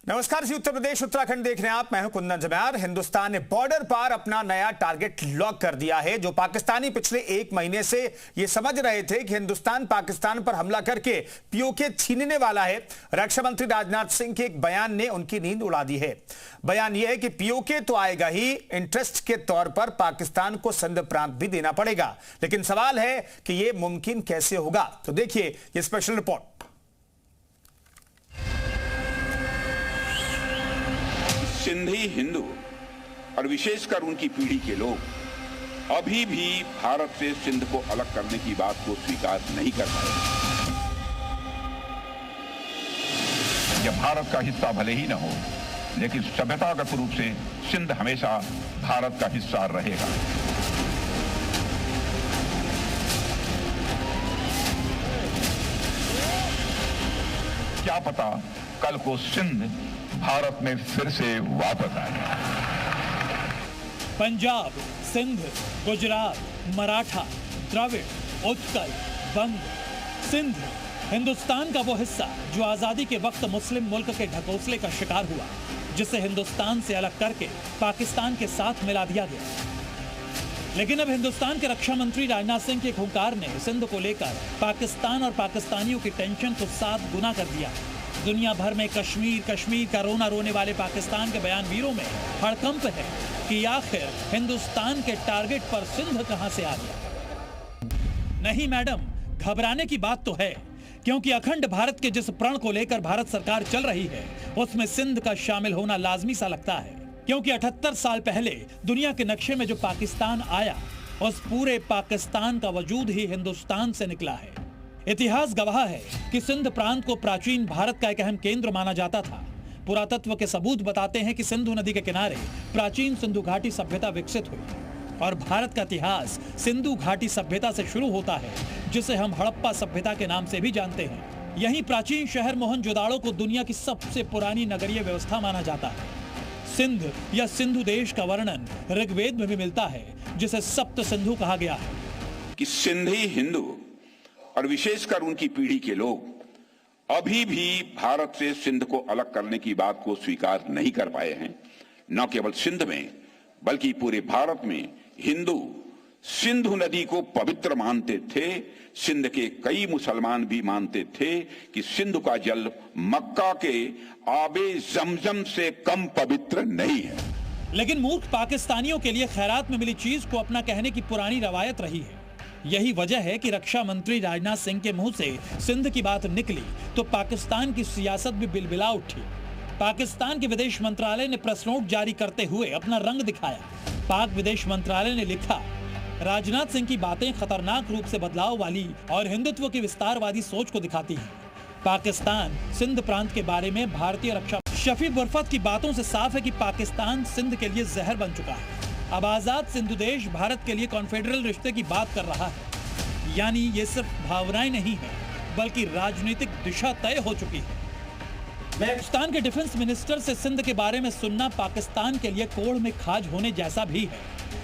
नमस्कार जी, उत्तर प्रदेश उत्तराखंड देख रहे हैं आप। मैं हूं कुंदन जम्यार। हिंदुस्तान ने बॉर्डर पार अपना नया टारगेट लॉक कर दिया है। जो पाकिस्तानी पिछले एक महीने से ये समझ रहे थे कि हिंदुस्तान पाकिस्तान पर हमला करके पीओके छीनने वाला है, रक्षा मंत्री राजनाथ सिंह के एक बयान ने उनकी नींद उड़ा दी है। बयान यह है कि पीओके तो आएगा ही, इंटरेस्ट के तौर पर पाकिस्तान को सिंध प्रांत भी देना पड़ेगा। लेकिन सवाल है कि यह मुमकिन कैसे होगा। तो देखिए ये स्पेशल रिपोर्ट। सिंधी हिंदू और विशेषकर उनकी पीढ़ी के लोग अभी भी भारत से सिंध को अलग करने की बात को स्वीकार नहीं कर पाए। यह भारत का हिस्सा भले ही न हो, लेकिन सभ्यतागत रूप से सिंध हमेशा भारत का हिस्सा रहेगा। क्या पता कल को सिंध भारत में फिर से वापस आए। पंजाब, सिंध, गुजरात, मराठा, द्रविड़, उत्कल, बंग, सिंध हिंदुस्तान का वो हिस्सा जो आजादी के वक्त मुस्लिम मुल्क के ढकोसले का शिकार हुआ, जिसे हिंदुस्तान से अलग करके पाकिस्तान के साथ मिला दिया गया। लेकिन अब हिंदुस्तान के रक्षा मंत्री राजनाथ सिंह के हुंकार ने सिंध को लेकर पाकिस्तान और पाकिस्तानियों की टेंशन को 7 गुना कर दिया। दुनिया भर में कश्मीर कश्मीर का रोना रोने वाले पाकिस्तान के बयानवीरों में हड़कंप है कि आखिर हिंदुस्तान के टारगेट पर सिंध कहां से आ गया। नहीं मैडम, घबराने की बात तो है, क्योंकि अखंड भारत के जिस प्रण को लेकर भारत सरकार चल रही है, उसमें सिंध का शामिल होना लाजमी सा लगता है। क्योंकि 78 साल पहले दुनिया के नक्शे में जो पाकिस्तान आया, उस पूरे पाकिस्तान का वजूद ही हिंदुस्तान से निकला है। इतिहास गवाह है कि सिंध प्रांत को प्राचीन भारत का एक अहम केंद्र माना जाता था। पुरातत्व के सबूत बताते हैं कि सिंधु नदी के किनारे प्राचीन सिंधु घाटी सभ्यता विकसित हुई और भारत का इतिहास सिंधु घाटी सभ्यता से शुरू होता है, जिसे हम हड़प्पा सभ्यता के नाम से भी जानते हैं। यही प्राचीन शहर मोहनजोदाड़ो को दुनिया की सबसे पुरानी नगरीय व्यवस्था माना जाता है। सिंध या सिंधु देश का वर्णन ऋग्वेद में भी मिलता है, जिसे सप्त सिंधु कहा गया है। कि सिंधी हिंदू और विशेषकर उनकी पीढ़ी के लोग अभी भी भारत से सिंध को अलग करने की बात को स्वीकार नहीं कर पाए हैं। न केवल सिंध में बल्कि पूरे भारत में हिंदू सिंधु नदी को पवित्र मानते थे। सिंध के कई मुसलमान भी मानते थे कि सिंधु का जल मक्का के आबे जमजम से कम पवित्र नहीं है। लेकिन मूर्ख पाकिस्तानियों के लिए खैरात में मिली चीज को अपना कहने की पुरानी रवायत रही है। यही वजह है कि रक्षा मंत्री राजनाथ सिंह के मुंह से सिंध की बात निकली तो पाकिस्तान की सियासत भी बिलबिला उठी। पाकिस्तान के विदेश मंत्रालय ने प्रेस नोट जारी करते हुए अपना रंग दिखाया। पाक विदेश मंत्रालय ने लिखा, राजनाथ सिंह की बातें खतरनाक रूप से बदलाव वाली और हिंदुत्व की विस्तारवादी सोच को दिखाती हैं। पाकिस्तान सिंध प्रांत के बारे में भारतीय रक्षा शफी बुरफत की बातों से साफ है कि पाकिस्तान सिंध के लिए जहर बन चुका है। अब आजाद सिंधु देश भारत के लिए कॉन्फेडरल रिश्ते की बात कर रहा है। यानी ये सिर्फ भावनाएं नहीं है, बल्कि राजनीतिक दिशा तय हो चुकी है। पाकिस्तान के डिफेंस मिनिस्टर से सिंध के बारे में सुनना पाकिस्तान के लिए कोढ़ में खाज होने जैसा भी है,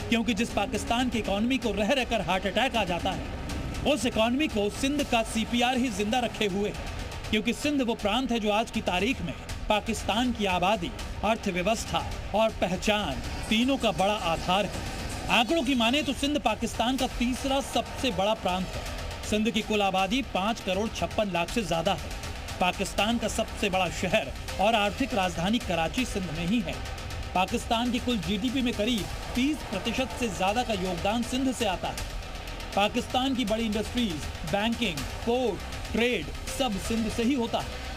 क्योंकि जिस पाकिस्तान की इकोनॉमी को रह रहकर हार्ट अटैक आ जाता है, उस इकोनॉमी को सिंध का CPR ही जिंदा रखे हुए है। क्योंकि सिंध वो प्रांत है जो आज की तारीख में पाकिस्तान की आबादी, अर्थव्यवस्था और पहचान तीनों का बड़ा आधार है। आंकड़ों की माने तो सिंध पाकिस्तान का तीसरा सबसे बड़ा प्रांत है। सिंध की कुल आबादी 5 करोड़ 56 लाख से ज्यादा है। पाकिस्तान का सबसे बड़ा शहर और आर्थिक राजधानी कराची सिंध में ही है। पाकिस्तान की कुल GDP में करीब 30% से ज्यादा का योगदान सिंध से आता है। पाकिस्तान की बड़ी इंडस्ट्रीज, बैंकिंग, पोर्ट, ट्रेड सब सिंध से ही होता है।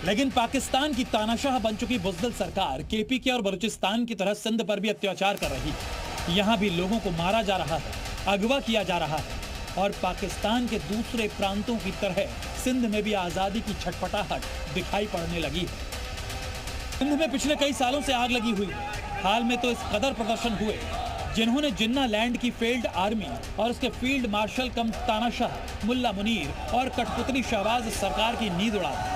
लेकिन पाकिस्तान की तानाशाह बन चुकी बुज़दिल सरकार KPK और बलूचिस्तान की तरह सिंध पर भी अत्याचार कर रही है। यहाँ भी लोगों को मारा जा रहा है, अगवा किया जा रहा है और पाकिस्तान के दूसरे प्रांतों की तरह सिंध में भी आज़ादी की छटपटाहट दिखाई पड़ने लगी है। सिंध में पिछले कई सालों से आग लगी हुई है। हाल में तो इस कदर प्रदर्शन हुए जिन्होंने जिन्ना लैंड की फील्ड आर्मी और उसके फील्ड मार्शल कम तानाशाह मुल्ला मुनीर और कठपुतली शहबाज सरकार की नींद उड़ा दी।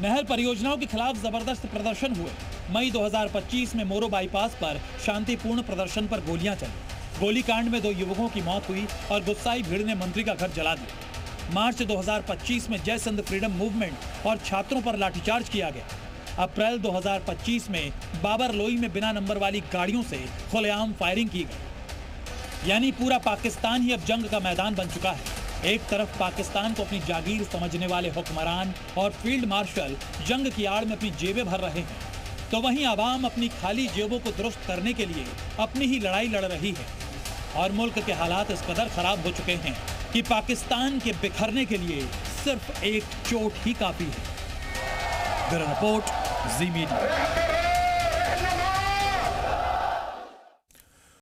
नहर परियोजनाओं के खिलाफ जबरदस्त प्रदर्शन हुए। मई 2025 में मोरो बाईपास पर शांतिपूर्ण प्रदर्शन पर गोलियां चली। गोलीकांड में 2 युवकों की मौत हुई और गुस्साई भीड़ ने मंत्री का घर जला दिया। मार्च 2025 में जय सिंध फ्रीडम मूवमेंट और छात्रों पर लाठीचार्ज किया गया। अप्रैल 2025 में बाबर लोई में बिना नंबर वाली गाड़ियों से खुलेआम फायरिंग की गई। यानी पूरा पाकिस्तान ही अब जंग का मैदान बन चुका है। एक तरफ पाकिस्तान को अपनी जागीर समझने वाले हुक्मरान और फील्ड मार्शल जंग की आड़ में अपनी जेबें भर रहे हैं, तो वहीं आवाम अपनी खाली जेबों को दुरुस्त करने के लिए अपनी ही लड़ाई लड़ रही है। और मुल्क के हालात इस कदर खराब हो चुके हैं कि पाकिस्तान के बिखरने के लिए सिर्फ एक चोट ही काफी है। ब्यूरो रिपोर्ट, जी मीडिया।